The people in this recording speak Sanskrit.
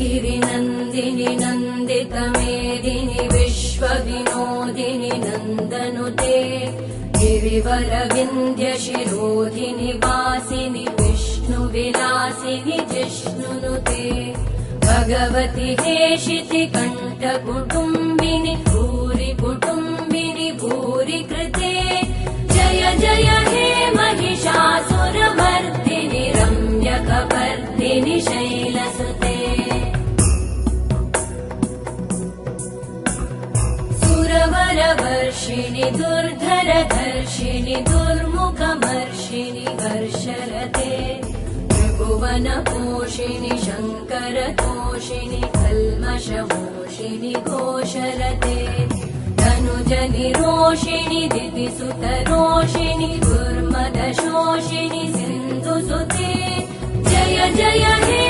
गिरिनन्दिनि नन्दितमेदिनि विश्वविनोदिनि नन्दनुते गिरिवरविन्ध्यशिरोधिनि वासिनि विष्णुविलासिनि जिष्णुनुते भगवति हेशिति कण्ठकुटुम्बिनि भूरि कुटुम्बिनि भूरि कृते जय जय हे महिषासुरमर्दिनि रम्यकपर्दिनि शैलसुते सुरवरवर्षिणि दुर्धरधर्षिणि दुर्मुखमर्षिणि हर्षरते त्रिभुवनपोषिणि शङ्करतोषिणि कल्मषमोषिणि घोषरते तनुजनिरोषिणि दितिसुतरोषिणि दुर्मदशोषिणि सिन्धुसुते जय जय हे